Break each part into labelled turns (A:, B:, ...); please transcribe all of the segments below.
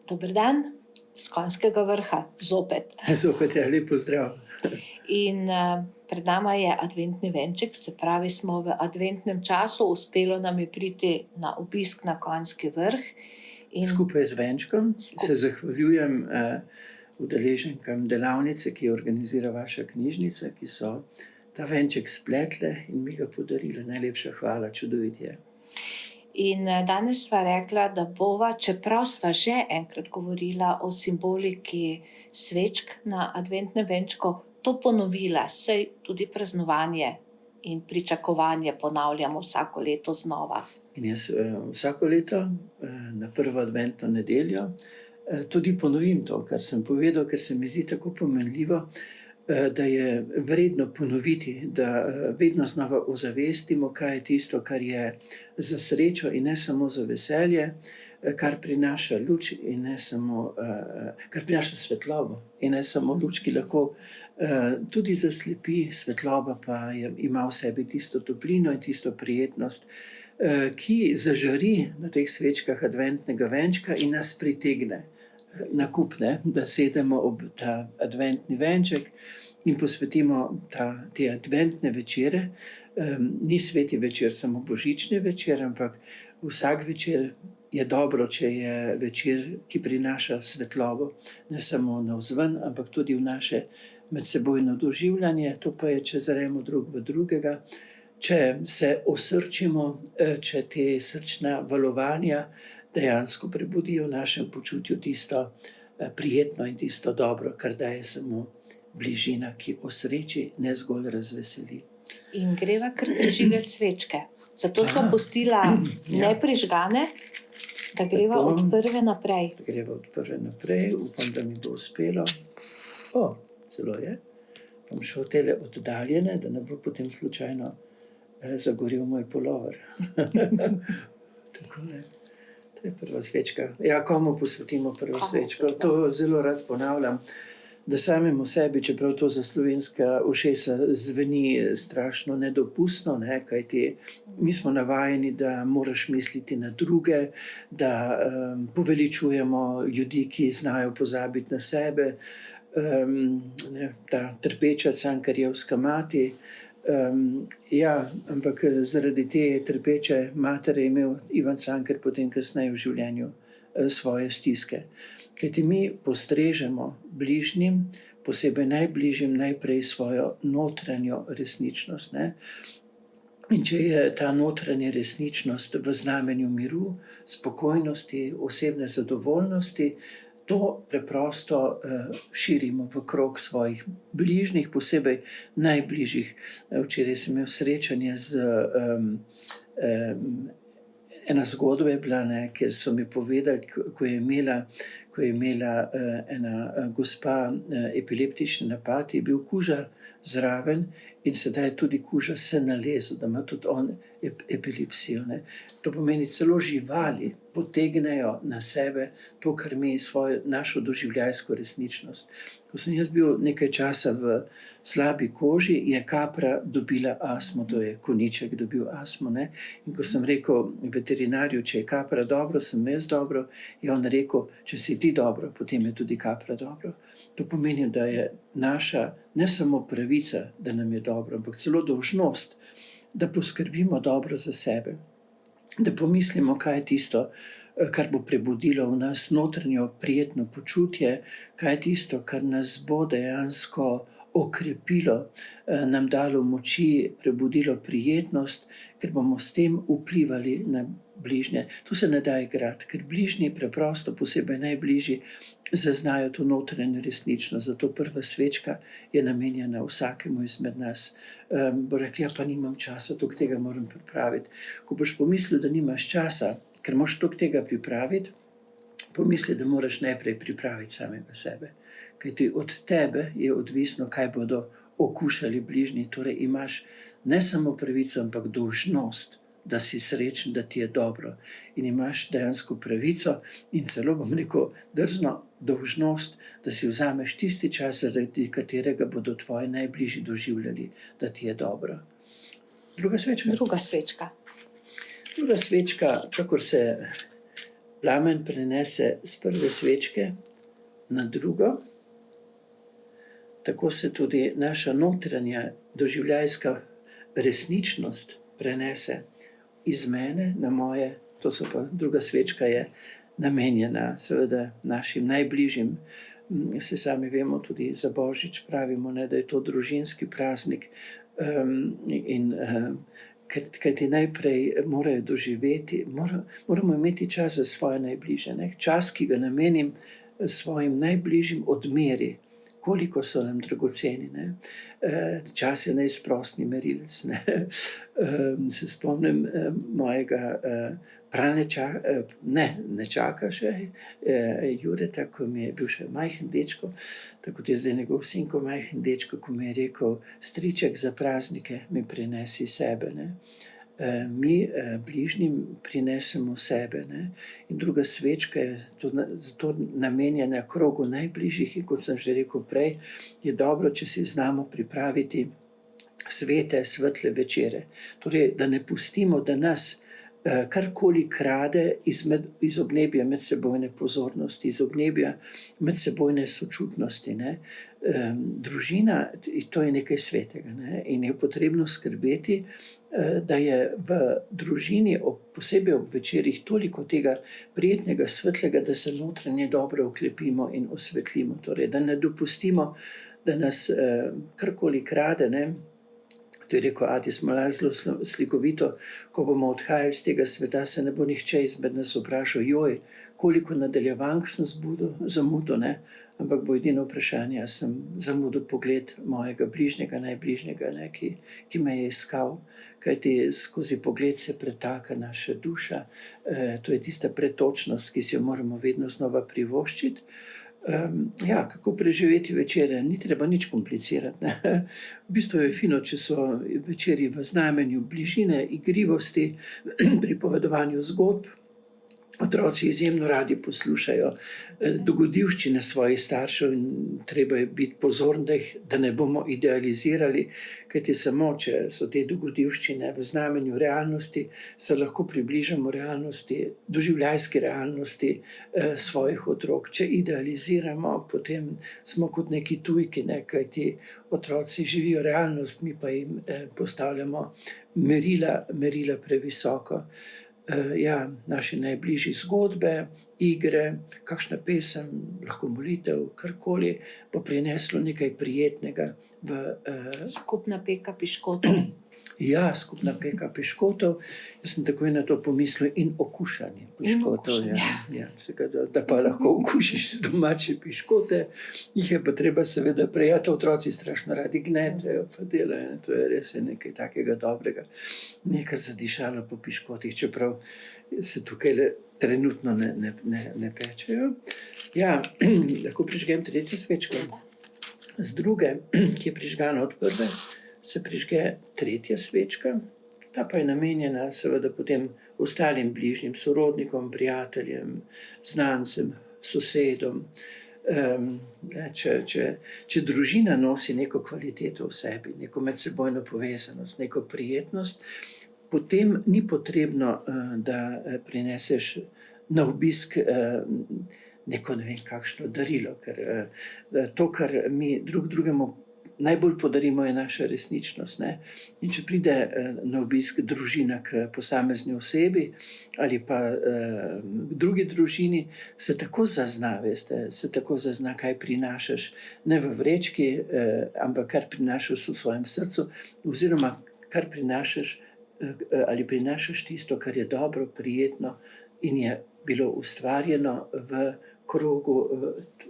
A: Dober dan, z Konjskega vrha, zopet.
B: Zopet je lep pozdrav.
A: In pred nama je adventni venček, se pravi, smo v adventnem času, uspelo nam je priti na obisk na Konjski vrh.
B: Skupaj z venčkom se zahvaljujem udeleženkam delavnice, ki jo organizira vaša knjižnica, ki so ta venček spletle in mi ga podarile. Najlepša hvala, čudovit je.
A: In danes sva rekla, da bova, čeprav sva že enkrat govorila o simboliki svečk na adventnem venčku, to ponovila, saj tudi praznovanje in pričakovanje ponavljamo vsako leto znova.
B: In jaz vsako leto na prvo adventno nedeljo tudi ponovim to, kar sem povedal, ker se mi zdi tako pomenljivo, da je vredno ponoviti, da vedno znova ozavestimo, kaj je tisto, kar je za srečo in ne samo za veselje, kar prinaša luč in ne samo, kar prinaša svetlobo in ne samo luč, ki lahko tudi zaslepi, svetloba pa ima v sebi tisto toplino in tisto prijetnost, ki zažari na teh svečkah adventnega venčka in nas pritegne na kup, da sedemo ob ta adventni venček in posvetimo te adventne večere. Ni sveti večer samo božični večer, ampak vsak večer je dobro, če je večer, ki prinaša svetlobo, ne samo navzven, ampak tudi v naše medsebojno doživljanje. To pa je, če zremo drug v drugega, če se osrčimo, če te srčna valovanja dejansko prebudijo v našem počutju tisto prijetno in tisto dobro, kar daje samo bližina, ki osreči, ne zgolj razveseli.
A: In greva kar prižigati svečke. Zato smo pustila neprižgane, da greva od prve naprej.
B: Da greva od prve naprej, upam, da mi bo uspelo. Celo je. Bom šel tele oddaljene, da ne bo potem slučajno zagorel moj pulover. Tako ne. To je prva svečka. Ja, komu posvetimo prvo svečko? To zelo rad ponavljam, da samemu sebi, čeprav to za slovenska ušesa zveni strašno nedopustno, kajti mi smo navajeni, da moraš misliti na druge, da poveličujemo ljudi, ki znajo pozabiti na sebe, ta trpeča Cankarjevska mati. Ampak zaradi te trpeče matere je imel Ivan Cankar potem kasneje v življenju svoje stiske. Kajti mi postrežemo bližnjim, posebej najbližjim, najprej svojo notranjo resničnost. In če je ta notranja resničnost v znamenju miru, spokojnosti, osebne zadovoljnosti, to preprosto širimo v krog svojih bližnjih, posebej najbližjih. Včeraj sem imel srečanje ena zgodba je bila, kjer so mi povedali, ko je imela ena gospa epileptični napad, je bil kuža zraven in sedaj tudi kuža se nalezel, da ima tudi on epilepsijo. To pomeni, celo živali potegnejo na sebe to, kar mi našo doživljajsko resničnost. Ko sem jaz bil nekaj časa v slabi koži, je kapra dobila astmo, to je konjiček dobil astmo. In ko sem rekel veterinarju, če je kapra dobro, sem jaz dobro, je on rekel, če si ti dobro, potem je tudi kapra dobro. To pomeni, da je naša ne samo pravica, da nam je dobro, ampak celo dolžnost, da poskrbimo dobro za sebe, da pomislimo, kaj je tisto, kar bo prebudilo v nas notranjo prijetno počutje, kaj je tisto, kar nas bo dejansko okrepilo, nam dalo moči, prebudilo prijetnost, ker bomo s tem vplivali na bližnje. Tu se ne da igrati, ker bližnji preprosto, posebej najbližji, zaznajo to notranjo resničnost. Zato prva svečka je namenjena vsakemu izmed nas. Bo rekli, pa nimam časa, toliko tega moram pripraviti. Ko boš pomislil, da nimaš časa, ker moraš toliko tega pripraviti, pomisli, da moraš najprej pripraviti samega sebe. Kajti od tebe je odvisno, kaj bodo okušali bližnji. Torej imaš ne samo pravico, ampak dolžnost, da si srečen, da ti je dobro. In imaš dejansko pravico in celo, bom rekel, drzno dolžnost, da si vzameš tisti čas, zaradi katerega bodo tvoji najbližji doživljali, da ti je dobro. Druga svečka?
A: Druga svečka.
B: Druga svečka, kakor se plamen prenese z prve svečke na drugo, tako se tudi naša notranja doživljajska resničnost prenese iz mene na moje, to so pa druga svečka je namenjena seveda našim najbližjim. Se sami vemo, tudi za Božič pravimo, ne, da je to družinski praznik, kajti najprej morajo doživeti, moramo imeti čas za svoje najbližje, ne. Čas, ki ga namenim svojim najbližjim, odmeri, koliko so nam dragoceni, ne. Čas je neizprosni merilec, ne. Se spomnim mojega nečaka še, Jureta, ko mi je bil še majhen dečko, tako kot je zdaj njegov sin, ko majhen dečko, ko mi je rekel: "Striček, za praznike mi prinesi sebe," ne. Mi bližnjim prinesemo sebe, ne. In druga svečka je zato namenjena krogu najbližjih in kot sem že rekel prej, je dobro, če si znamo pripraviti svete, svetle večere. Torej, da ne pustimo, da nas karkoli krade iz obnebja medsebojne pozornosti, iz obnebja medsebojne sočutnosti, ne. Družina, to je nekaj svetega, ne, in je potrebno skrbeti, da je v družini posebej ob večerih toliko tega prijetnega, svetlega, da se notranje dobro oklepimo in osvetlimo. Torej, da ne dopustimo, da nas karkoli krade, ne. To je rekel Adi Smolar zelo slikovito: "Ko bomo odhajali z tega sveta, se ne bo nihče izmed nas vprašal: joj, koliko nadaljevank sem zamudil, ne, ampak bo edino vprašanje, a sem zamudil pogled mojega bližnjega, najbližnjega, ne, ki me je iskal." Kajti skozi pogled se pretaka naša duša, to je tista pretočnost, ki si jo moramo vedno znova privoščiti. Ja, kako preživeti večere? Ni treba nič komplicirati, ne. V bistvu je fino, če so večeri v znamenju bližine, igrivosti, pripovedovanju zgodb. Otroci izjemno radi poslušajo dogodivščine svojih staršev in treba je biti pozoren, da ne bomo idealizirali, kajti samo, če so te dogodivščine v znamenju realnosti, se lahko približamo realnosti, doživljajski realnosti svojih otrok. Če idealiziramo, potem smo kot neki tujki, ne, kajti otroci živijo realnost, mi pa jim postavljamo merila previsoko. Ja, naši najbližji zgodbe, igre, kakšna pesem, lahko molitev, karkoli bo prineslo nekaj prijetnega v
A: Skupna peka piškotov.
B: Ja, skupna peka piškotov. Jaz sem takoj na to pomislil in okušanje piškotov. Ja, da pa lahko okušiš domače piškote, jih je pa treba seveda prijeti. Otroci strašno radi gnetejo pa delajo, to je res nekaj takega dobrega. Mi je kar zadišalo po piškotih, čeprav se tukajle trenutno ne pečejo. Ja, lahko prižgem tretjo svečko. Z druge, ki je prižgana od prve, se prižge tretja svečka, ta pa je namenjena seveda potem ostalim bližnjim, sorodnikom, prijateljem, znancem, sosedom. Če družina nosi neko kvaliteto v sebi, neko medsebojno povezanost, neko prijetnost, potem ni potrebno, da prineseš na obisk neko ne vem kakšno darilo, ker to, kar mi drug drugemu najbolj podarimo, je naša resničnost, ne. In če pride na obisk družina k posamezni osebi ali pa drugi družini, se tako zazna, veste, se tako zazna, kaj prinašaš, ne v vrečki, ampak kar prinašaš v svojem srcu, oziroma kar prinašaš ali prinašaš tisto, kar je dobro, prijetno in je bilo ustvarjeno v krogu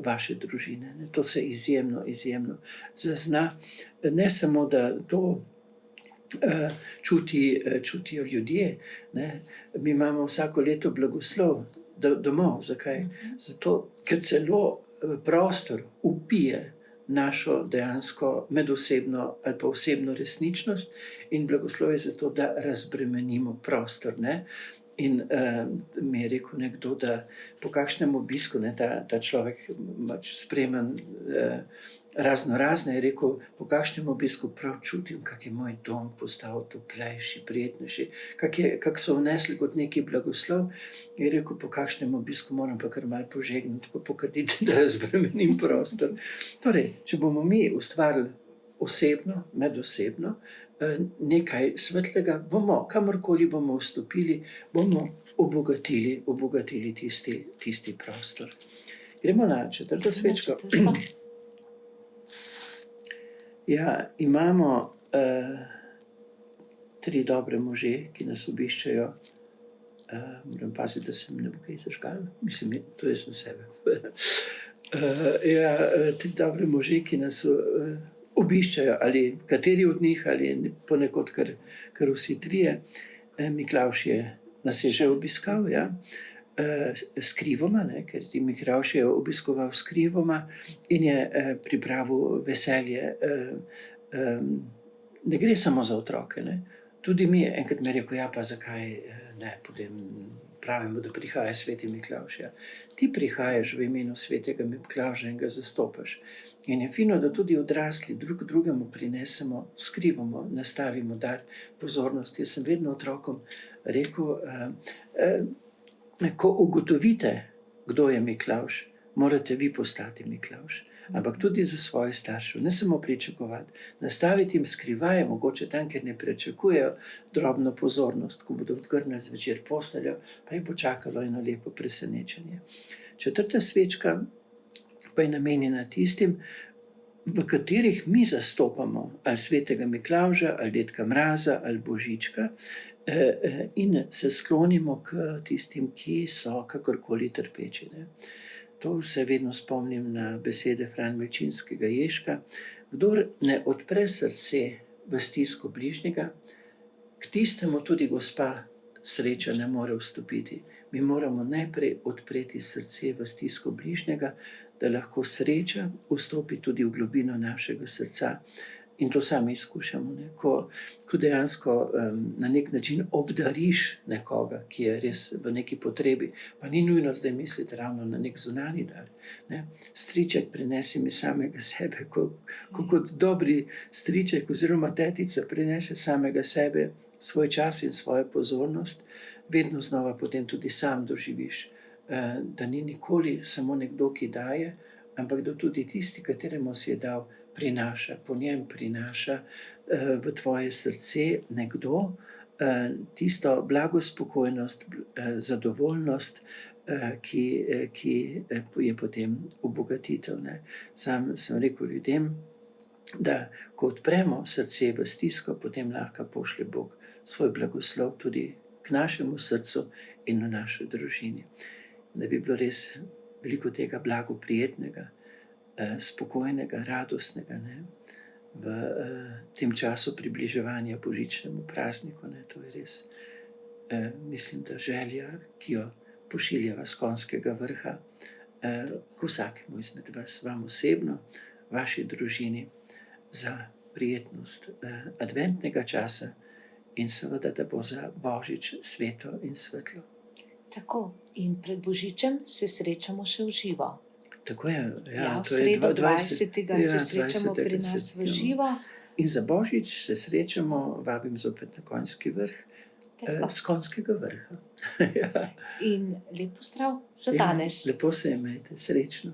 B: vaše družine. To se izjemno zazna. Ne samo, da to čutijo ljudje, ne. Mi imamo vsako leto blagoslov domov. Zakaj? Zato, ker celo prostor vpije našo dejansko medosebno ali pa osebno resničnost in blagoslov je zato, da razbremenimo prostor, ne. In mi je rekel nekdo, da po kakšnem obisku, ne, ta človek spremen raznorazne, je rekel, po kakšnem obisku prav čutim, kak je moj dom postal toplejši, prijetnejši, kak so vnesli kot neki blagoslov. Je rekel, po kakšnem obisku moram pa kar malo požegnati, pa pokaditi, da razbremenim prostor. Torej, če bomo mi ustvarili osebno, medosebno, nekaj svetlega, bomo, kamorkoli bomo vstopili, bomo obogatili tisti prostor. Gremo na četrto svečko.
A: Četrto.
B: Ja, imamo 3 dobre može, ki nas obiščejo. Moram paziti, da se mi ne bo kaj zažgalo. Mislim, to jaz na sebe. 3 dobre može, ki nas obiščejo, ali kateri od njih, ali ponekod kar vsi trije. Miklavž nas je že obiskal, ja. Skrivoma, ne, ker Miklavž je obiskoval Skrivoma in je pripravil veselje. Ne gre samo za otroke, ne. Tudi mi, enkrat mi je rekel, ja, pa zakaj ne, potem pravimo, da prihaja sveti Miklavž. Ja. Ti prihajaš v imenu svetega Miklavža in ga zastopaš. In je fino, da tudi odrasli drug drugemu prinesemo, skrivamo, nastavimo dar pozornosti. Jaz sem vedno otrokom rekel, ko ugotovite, kdo je Miklavž, morate vi postati Miklavž. Ampak tudi za svoje starše, ne samo pričakovati. Nastaviti jim skrivaje, mogoče tam, ker ne pričakujejo drobno pozornost, ko bodo odgrnili zvečer posteljo, pa jih bo čakalo eno lepo presenečenje. 4. svečka pa je namenjena tistim, v katerih mi zastopamo ali svetega Miklavža, ali dedka Mraza, ali Božička, in se sklonimo k tistim, ki so kakorkoli trpeči. Ne. To se vedno spomnim na besede Fran Milčinskega Ježka. Kdor ne odpre srce v stisko bližnjega, k tistemu tudi gospa sreča ne more vstopiti. Mi moramo najprej odpreti srce v stisko bližnjega, da lahko sreča vstopi tudi v globino našega srca. In to sami izkušamo, ne? Ko dejansko na nek način obdariš nekoga, ki je res v neki potrebi, pa ni nujno zdaj misliti ravno na nek zunanji dar. Ne? Striček prinesi mi samega sebe, ko kot dobri striček oziroma tetica prinese samega sebe, svoj čas in svojo pozornost, vedno znova potem tudi sam doživiš, da ni nikoli samo nekdo, ki daje, ampak da tudi tisti, kateremu si je dal, prinaša, po njem prinaša v tvoje srce nekdo tisto blagospokojnost, zadovoljnost, ki je potem obogatitev. Ne. Sam sem rekel ljudem, da ko odpremo srce v stisko, potem lahko pošlje Bog svoj blagoslov tudi k našemu srcu in v naši družini. Da bi bilo res veliko tega blagoprijetnega, spokojnega, radostnega, ne, v tem času približevanja božičnemu prazniku. Ne. To je res, mislim, da želja, ki jo pošiljava s Konjskega vrha, k vsakemu izmed vas, vam osebno, vaši družini, za prijetnost adventnega časa in seveda, da bo za Božič sveto in svetlo.
A: Tako, in pred Božičem se srečamo še v živo.
B: Tako je,
A: Ja, v
B: to je
A: sredo
B: 20.
A: 20. se srečamo
B: 20.
A: pri nas v
B: septembra.
A: živo.
B: In za Božič se srečamo, vabim zopet na Konjski vrh,
A: Tako.
B: s Konjskega vrha. Ja.
A: In lep pozdrav za
B: Ja,
A: danes.
B: lepo se imejte, srečno.